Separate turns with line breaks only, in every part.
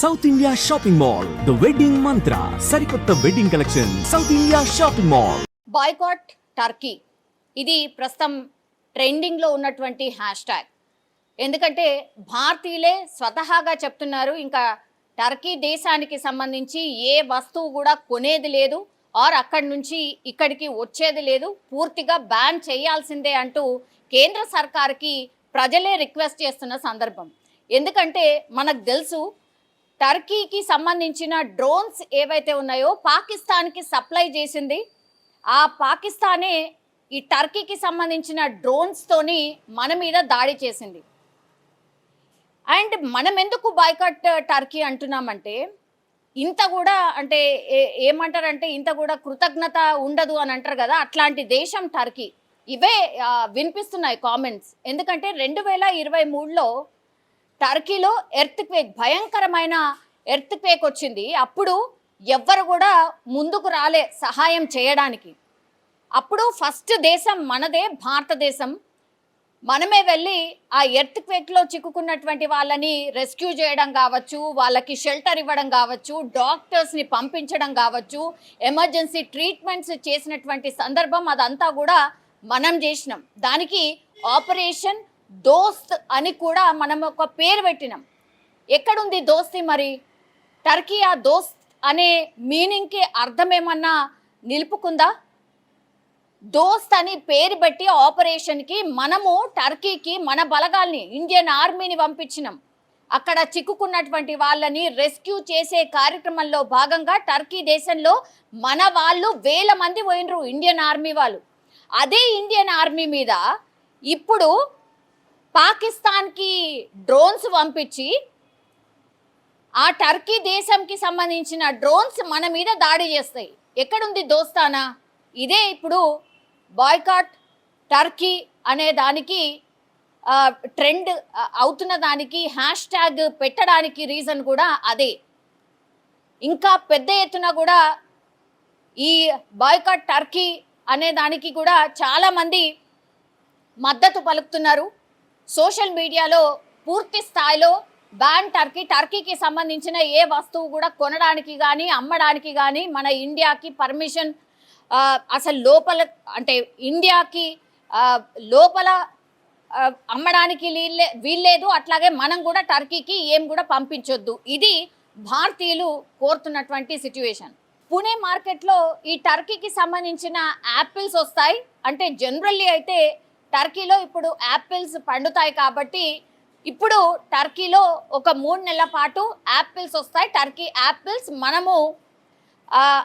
South India shopping mall, the wedding మంత్ర, సరికొత్త wedding collection, south India shopping mall.
Boycott Turkey, ఇది ప్రస్తుతం ట్రెండింగ్లో ఉన్నటువంటి హ్యాష్ ట్యాగ్. ఎందుకంటే భారతీయులే స్వతహాగా చెప్తున్నారు, ఇంకా టర్కీ దేశానికి సంబంధించి ఏ వస్తువు కూడా కొనేది లేదు, ఆర్ అక్కడి నుంచి ఇక్కడికి వచ్చేది లేదు, పూర్తిగా బ్యాన్ చేయాల్సిందే అంటూ కేంద్ర సర్కార్కి ప్రజలే రిక్వెస్ట్ చేస్తున్న సందర్భం. ఎందుకంటే మనకు తెలుసు, టర్కీకి సంబంధించిన డ్రోన్స్ ఏవైతే ఉన్నాయో పాకిస్తాన్కి సప్లై చేసింది. ఆ పాకిస్తానే ఈ టర్కీకి సంబంధించిన డ్రోన్స్తోని మన మీద దాడి చేసింది. అండ్ మనం ఎందుకు బాయ్కాట్ టర్కీ అంటున్నామంటే, ఇంత కూడా అంటే ఏమంటారంటే ఇంత కూడా కృతజ్ఞత ఉండదు అని అంటారు కదా, అట్లాంటి దేశం టర్కీ. ఇవే వినిపిస్తున్నాయి కామెంట్స్. ఎందుకంటే 2023లో టర్కీలో ఎర్త్క్వేక్, భయంకరమైన ఎర్త్క్వేక్ వచ్చింది. అప్పుడు ఎవ్వరు కూడా ముందుకు రాలే సహాయం చేయడానికి. అప్పుడు ఫస్ట్ దేశం మనదే, భారతదేశం. మనమే వెళ్ళి ఆ ఎర్త్క్వేక్లో చిక్కుకున్నటువంటి వాళ్ళని రెస్క్యూ చేయడం కావచ్చు, వాళ్ళకి షెల్టర్ ఇవ్వడం కావచ్చు, డాక్టర్స్ని పంపించడం కావచ్చు, ఎమర్జెన్సీ ట్రీట్మెంట్స్ చేసినటువంటి సందర్భం అదంతా కూడా మనం చేసినాం. దానికి ఆపరేషన్ దోస్త్ అని కూడా మనం ఒక పేరు పెట్టినాం. ఎక్కడుంది దోస్తి? మరి టర్కీ ఆ దోస్త్ అనే మీనింగ్కి అర్థం ఏమన్నా నిలుపుకుందా? దోస్త్ అని పేరు పెట్టి ఆపరేషన్కి మనము టర్కీకి మన బలగాల్ని, ఇండియన్ ఆర్మీని పంపించినాం. అక్కడ చిక్కుకున్నటువంటి వాళ్ళని రెస్క్యూ చేసే కార్యక్రమంలో భాగంగా టర్కీ దేశంలో మన వాళ్ళు 1000 మంది పోయినరు, ఇండియన్ ఆర్మీ వాళ్ళు. అదే ఇండియన్ ఆర్మీ మీద ఇప్పుడు పాకిస్తాన్కి డ్రోన్స్ పంపించి ఆ టర్కీ దేశంకి సంబంధించిన డ్రోన్స్ మన మీద దాడి చేస్తాయి. ఎక్కడుంది దోస్తానా? ఇదే ఇప్పుడు బాయ్కాట్ టర్కీ అనే దానికి ట్రెండ్ అవుతున్న దానికి హ్యాష్ ట్యాగ్ పెట్టడానికి రీజన్ కూడా అదే. ఇంకా పెద్ద ఎత్తున కూడా ఈ బాయ్కాట్ టర్కీ అనే దానికి కూడా చాలామంది మద్దతు పలుకుతున్నారు. సోషల్ మీడియాలో పూర్తి స్థాయిలో బ్యాన్ టర్కీ, టర్కీకి సంబంధించిన ఏ వస్తువు కూడా కొనడానికి కానీ అమ్మడానికి కానీ మన ఇండియాకి పర్మిషన్ అసలు లోపల, అంటే ఇండియాకి లోపల అమ్మడానికి వీల్లేదు. అట్లాగే మనం కూడా టర్కీకి ఏం కూడా పంపించొద్దు. ఇది భారతీయులు కోరుతున్నటువంటి సిచ్యువేషన్. పుణే మార్కెట్లో ఈ టర్కీకి సంబంధించిన యాపిల్స్ వస్తాయి. అంటే జనరల్లీ అయితే టర్కీలో ఇప్పుడు యాపిల్స్ పండుతాయి కాబట్టి ఇప్పుడు టర్కీలో ఒక 3 నెలల పాటు యాపిల్స్ వస్తాయి. టర్కీ యాపిల్స్ మనము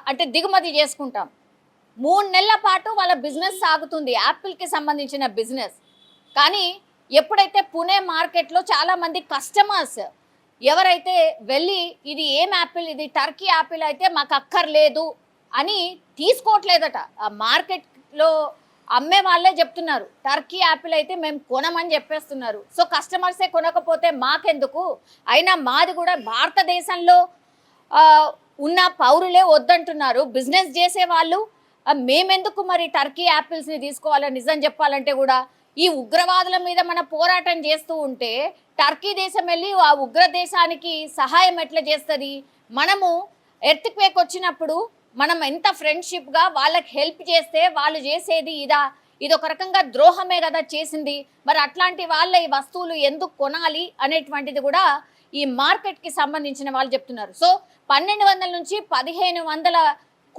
అంటే దిగుమతి చేసుకుంటాం. 3 నెలల పాటు వాళ్ళ బిజినెస్ సాగుతుంది, యాపిల్కి సంబంధించిన బిజినెస్. కానీ ఎప్పుడైతే పుణే మార్కెట్లో చాలామంది కస్టమర్స్ ఎవరైతే వెళ్ళి ఇది ఏం యాపిల్, ఇది టర్కీ యాపిల్ అయితే మాకు అక్కర్లేదు అని తీసుకోవట్లేదట. ఆ మార్కెట్లో అమ్మే వాళ్ళే చెప్తున్నారు, టర్కీ యాపిల్ అయితే మేము కొనమని చెప్పేస్తున్నారు. సో కస్టమర్సే కొనకపోతే మాకెందుకు, అయినా మాది కూడా భారతదేశంలో ఉన్న పౌరులే వద్దంటున్నారు, బిజినెస్ చేసే వాళ్ళు మేమెందుకు మరి టర్కీ యాపిల్స్ని తీసుకోవాలని. నిజం చెప్పాలంటే కూడా ఈ ఉగ్రవాదుల మీద మన పోరాటం చేస్తూ ఉంటే టర్కీ దేశం వెళ్ళి ఆ ఉగ్ర దేశానికి సహాయం ఎట్లా చేస్తుంది? మనము ఎర్త్క్వేక్ వచ్చినప్పుడు మనం ఎంత ఫ్రెండ్షిప్గా వాళ్ళకి హెల్ప్ చేస్తే వాళ్ళు చేసేది ఇది ఒక రకంగా ద్రోహమే కదా చేసింది. మరి అట్లాంటి వాళ్ళ ఈ వస్తువులు ఎందుకు కొనాలి అనేటువంటిది కూడా ఈ మార్కెట్కి సంబంధించిన వాళ్ళు చెప్తున్నారు. సో 1200 నుంచి 1500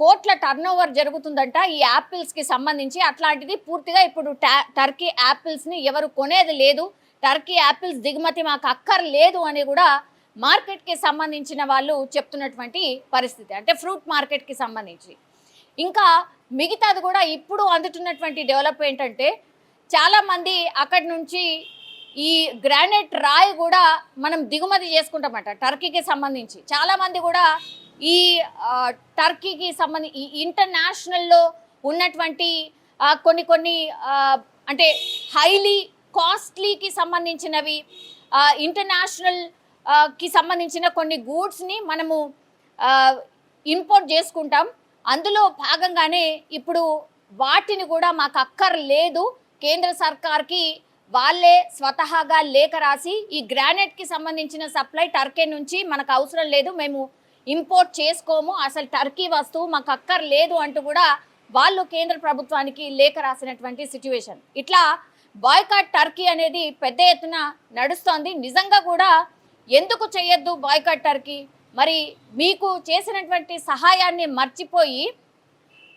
కోట్ల టర్నోవర్ జరుగుతుందంట ఈ యాపిల్స్కి సంబంధించి. అట్లాంటిది పూర్తిగా ఇప్పుడు టర్కీ యాపిల్స్ని ఎవరు కొనేది లేదు, టర్కీ యాపిల్స్ దిగుమతి మాకు అక్కర్లేదు అని కూడా మార్కెట్కి సంబంధించిన వాళ్ళు చెప్తున్నటువంటి పరిస్థితి. అంటే ఫ్రూట్ మార్కెట్కి సంబంధించి. ఇంకా మిగతాది కూడా ఇప్పుడు అందుతున్నటువంటి డెవలప్ ఏంటంటే, చాలామంది అక్కడి నుంచి ఈ గ్రానైట్ రాయి కూడా మనం దిగుమతి చేసుకుంటామట టర్కీకి సంబంధించి. చాలామంది కూడా ఈ టర్కీకి సంబంధించి ఈ ఇంటర్నేషనల్లో ఉన్నటువంటి కొన్ని అంటే హైలీ కాస్ట్లీకి సంబంధించినవి, ఇంటర్నేషనల్ కి సంబంధించిన కొన్ని గూడ్స్ని మనము ఇంపోర్ట్ చేసుకుంటాం. అందులో భాగంగానే ఇప్పుడు వాటిని కూడా మాకు అక్కర్లేదు, కేంద్ర సర్కార్కి వాళ్ళే స్వతహాగా లేఖ రాసి ఈ గ్రానైట్కి సంబంధించిన సప్లై టర్కీ నుంచి మనకు అవసరం లేదు, మేము ఇంపోర్ట్ చేసుకోము, అసలు టర్కీ వస్తువు మాకు అక్కర్లేదు అంటూ కూడా వాళ్ళు కేంద్ర ప్రభుత్వానికి లేఖ రాసినటువంటి సిచ్యువేషన్. ఇట్లా బాయ్కాట్ టర్కీ అనేది పెద్ద ఎత్తున నడుస్తోంది. నిజంగా కూడా ఎందుకు చేయొద్దు బాయ్కాట్ టర్కీ? మరి మీకు చేసినటువంటి సహాయాన్ని మర్చిపోయి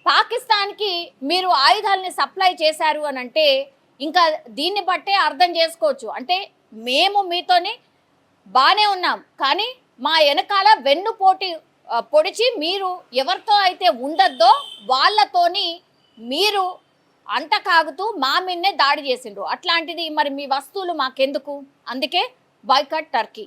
పాకిస్తాన్కి మీరు ఆయుధాలని సప్లై చేశారు అని అంటే ఇంకా దీన్ని బట్టే అర్థం చేసుకోవచ్చు. అంటే మేము మీతోని బాగానే ఉన్నాం, కానీ మా వెనకాల పొడిచి మీరు ఎవరితో అయితే ఉండద్దో వాళ్ళతోని మీరు అంట కాగుతూ మా మీదనే దాడి చేసిండ్రు. అట్లాంటిది మరి మీ వస్తువులు మాకెందుకు? అందుకే బాయ్కాట్ టర్కీ.